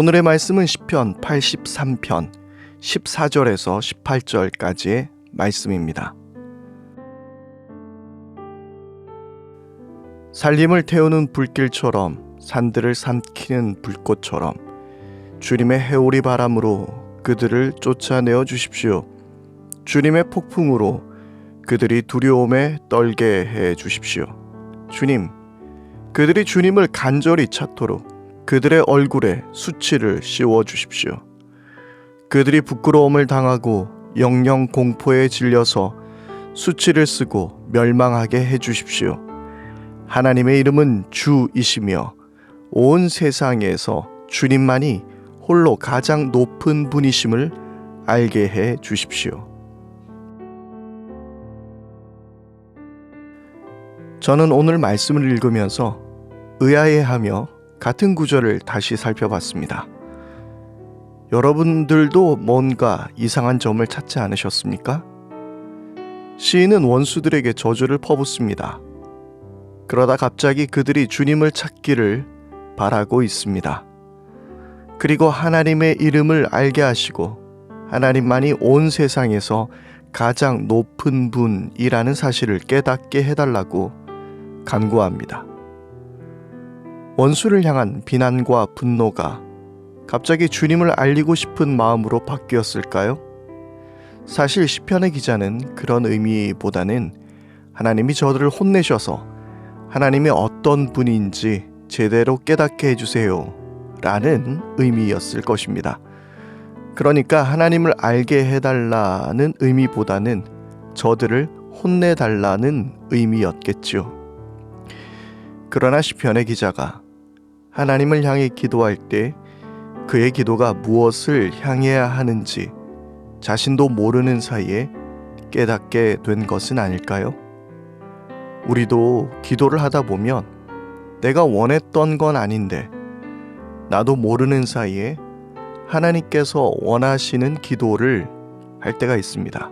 오늘의 말씀은 시편 83편 14절에서 18절까지의 말씀입니다. 살림을 태우는 불길처럼 산들을 삼키는 불꽃처럼 주님의 해오리 바람으로 그들을 쫓아내어 주십시오. 주님의 폭풍으로 그들이 두려움에 떨게 해 주십시오. 주님, 그들이 주님을 간절히 찾도록 그들의 얼굴에 수치를 씌워 주십시오. 그들이 부끄러움을 당하고 영영 공포에 질려서 수치를 쓰고 멸망하게 해 주십시오. 하나님의 이름은 주이시며 온 세상에서 주님만이 홀로 가장 높은 분이심을 알게 해 주십시오. 저는 오늘 말씀을 읽으면서 의아해하며 같은 구절을 다시 살펴봤습니다. 여러분들도 뭔가 이상한 점을 찾지 않으셨습니까? 시인은 원수들에게 저주를 퍼붓습니다. 그러다 갑자기 그들이 주님을 찾기를 바라고 있습니다. 그리고 하나님의 이름을 알게 하시고 하나님만이 온 세상에서 가장 높은 분이라는 사실을 깨닫게 해달라고 간구합니다. 원수를 향한 비난과 분노가 갑자기 주님을 알리고 싶은 마음으로 바뀌었을까요? 사실 시편의 기자는 그런 의미보다는 하나님이 저들을 혼내셔서 하나님이 어떤 분인지 제대로 깨닫게 해주세요 라는 의미였을 것입니다. 그러니까 하나님을 알게 해달라는 의미보다는 저들을 혼내달라는 의미였겠죠. 그러나 시편의 기자가 하나님을 향해 기도할 때 그의 기도가 무엇을 향해야 하는지 자신도 모르는 사이에 깨닫게 된 것은 아닐까요? 우리도 기도를 하다 보면 내가 원했던 건 아닌데 나도 모르는 사이에 하나님께서 원하시는 기도를 할 때가 있습니다.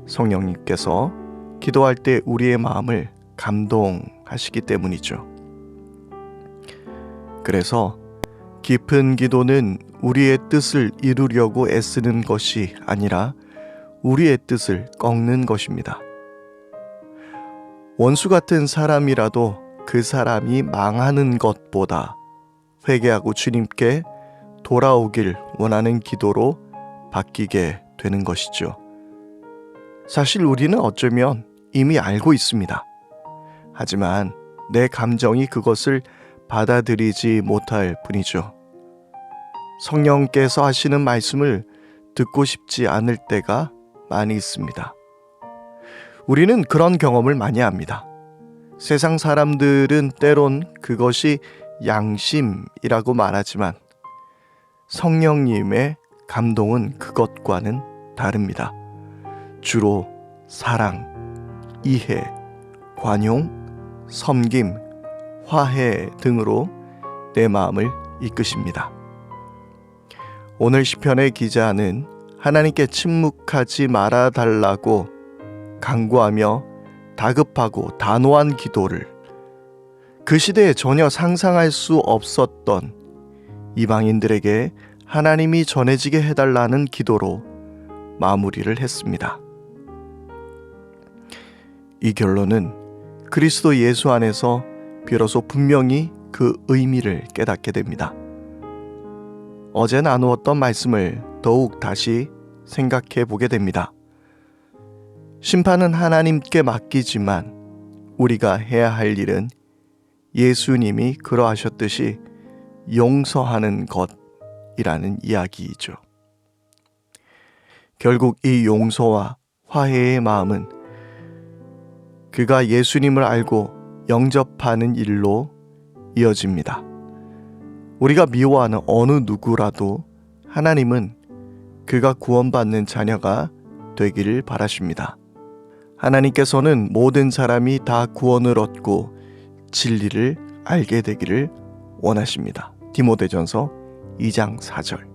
성령님께서 기도할 때 우리의 마음을 감동하시기 때문이죠. 그래서 깊은 기도는 우리의 뜻을 이루려고 애쓰는 것이 아니라 우리의 뜻을 꺾는 것입니다. 원수 같은 사람이라도 그 사람이 망하는 것보다 회개하고 주님께 돌아오길 원하는 기도로 바뀌게 되는 것이죠. 사실 우리는 어쩌면 이미 알고 있습니다. 하지만 내 감정이 그것을 받아들이지 못할 뿐이죠. 성령께서 하시는 말씀을 듣고 싶지 않을 때가 많이 있습니다. 우리는 그런 경험을 많이 합니다. 세상 사람들은 때론 그것이 양심이라고 말하지만 성령님의 감동은 그것과는 다릅니다. 주로 사랑, 이해, 관용, 섬김, 화해 등으로 내 마음을 이끄십니다. 오늘 시편의 기자는 하나님께 침묵하지 말아달라고 간구하며 다급하고 단호한 기도를 그 시대에 전혀 상상할 수 없었던 이방인들에게 하나님이 전해지게 해달라는 기도로 마무리를 했습니다. 이 결론은 그리스도 예수 안에서 비로소 분명히 그 의미를 깨닫게 됩니다. 어제 나누었던 말씀을 더욱 다시 생각해 보게 됩니다. 심판은 하나님께 맡기지만 우리가 해야 할 일은 예수님이 그러하셨듯이 용서하는 것이라는 이야기이죠. 결국 이 용서와 화해의 마음은 그가 예수님을 알고 영접하는 일로 이어집니다. 우리가 미워하는 어느 누구라도 하나님은 그가 구원받는 자녀가 되기를 바라십니다. 하나님께서는 모든 사람이 다 구원을 얻고 진리를 알게 되기를 원하십니다. 디모데전서 2장 4절.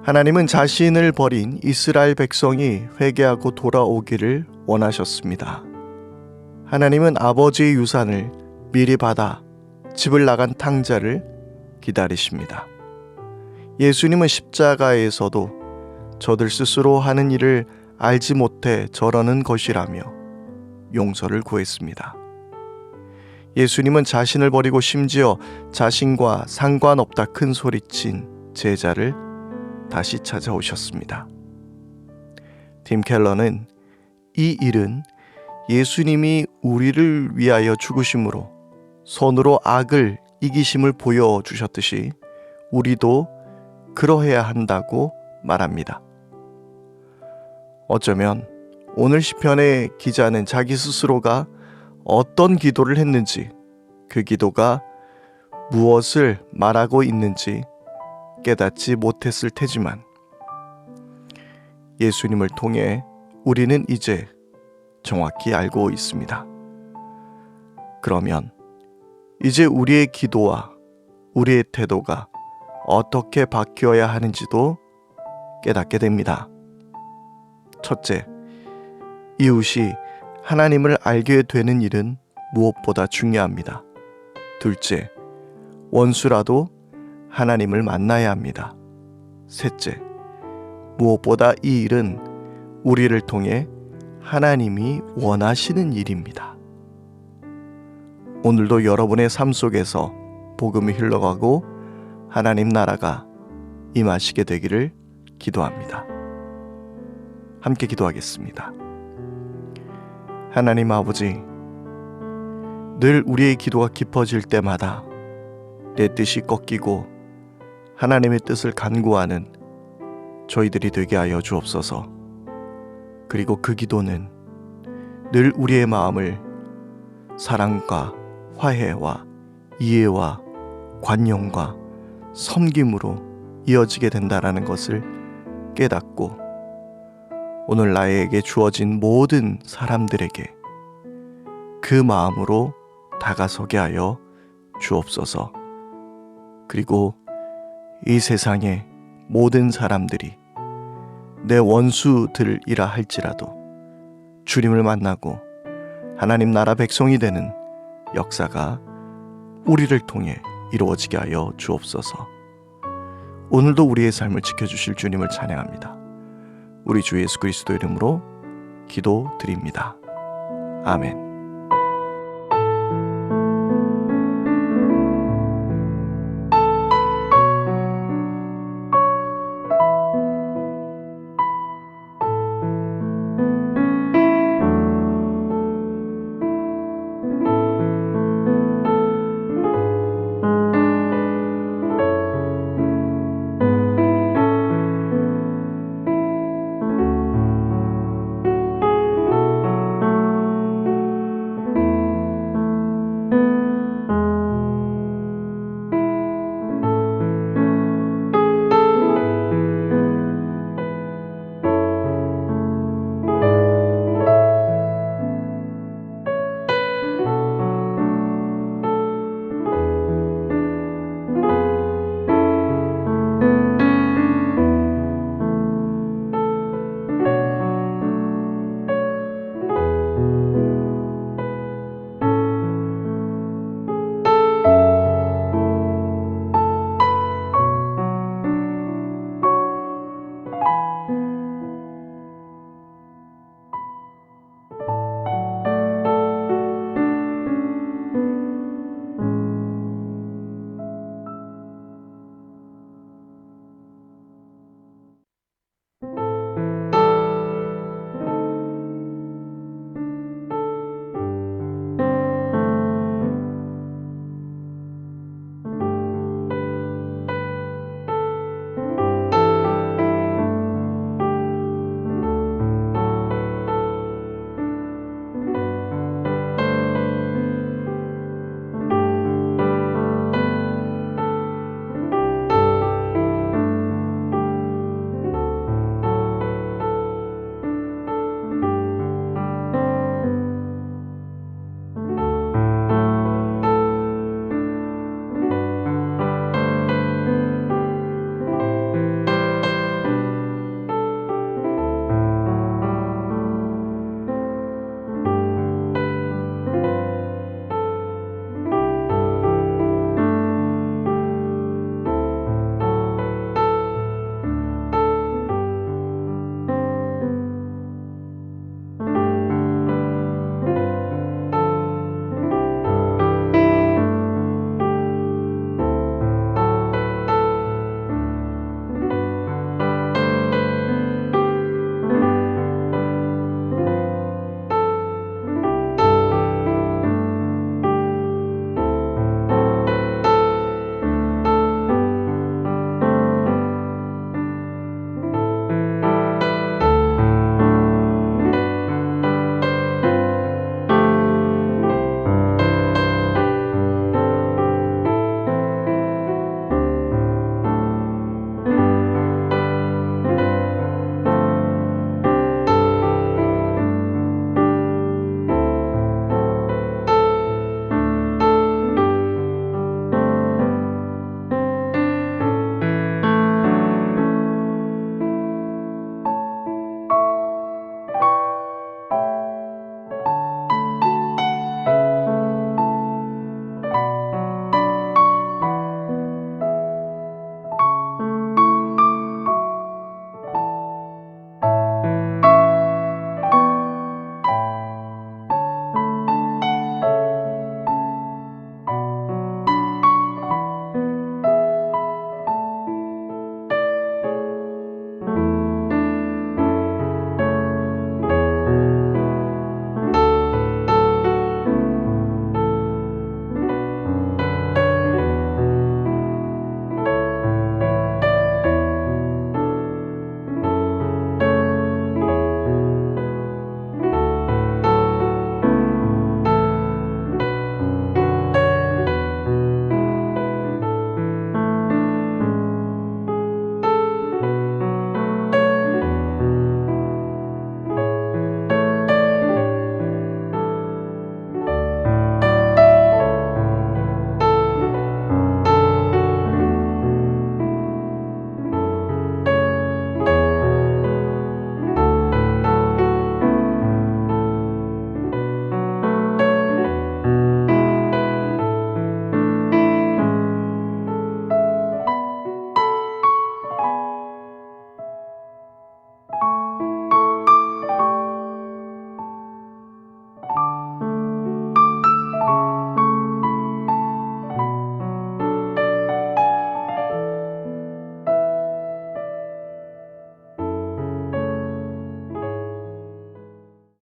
하나님은 자신을 버린 이스라엘 백성이 회개하고 돌아오기를 원하셨습니다. 하나님은 아버지의 유산을 미리 받아 집을 나간 탕자를 기다리십니다. 예수님은 십자가에서도 저들 스스로 하는 일을 알지 못해 저러는 것이라며 용서를 구했습니다. 예수님은 자신을 버리고 심지어 자신과 상관없다 큰 소리친 제자를 다시 찾아오셨습니다. 팀 켈러는 이 일은 예수님이 우리를 위하여 죽으심으로 손으로 악을 이기심을 보여주셨듯이 우리도 그러해야 한다고 말합니다. 어쩌면 오늘 시편의 기자는 자기 스스로가 어떤 기도를 했는지, 그 기도가 무엇을 말하고 있는지 깨닫지 못했을 테지만 예수님을 통해 우리는 이제 정확히 알고 있습니다. 그러면 이제 우리의 기도와 우리의 태도가 어떻게 바뀌어야 하는지도 깨닫게 됩니다. 첫째, 이웃이 하나님을 알게 되는 일은 무엇보다 중요합니다. 둘째, 원수라도 하나님을 만나야 합니다. 셋째, 무엇보다 이 일은 우리를 통해 하나님이 원하시는 일입니다. 오늘도 여러분의 삶 속에서 복음이 흘러가고 하나님 나라가 임하시게 되기를 기도합니다. 함께 기도하겠습니다. 하나님 아버지, 늘 우리의 기도가 깊어질 때마다 내 뜻이 꺾이고 하나님의 뜻을 간구하는 저희들이 되게 하여 주옵소서. 그리고 그 기도는 늘 우리의 마음을 사랑과 화해와 이해와 관용과 섬김으로 이어지게 된다라는 것을 깨닫고 오늘 나에게 주어진 모든 사람들에게 그 마음으로 다가서게 하여 주옵소서. 그리고 이 세상의 모든 사람들이 내 원수들이라 할지라도 주님을 만나고 하나님 나라 백성이 되는 역사가 우리를 통해 이루어지게 하여 주옵소서. 오늘도 우리의 삶을 지켜주실 주님을 찬양합니다. 우리 주 예수 그리스도 이름으로 기도드립니다. 아멘.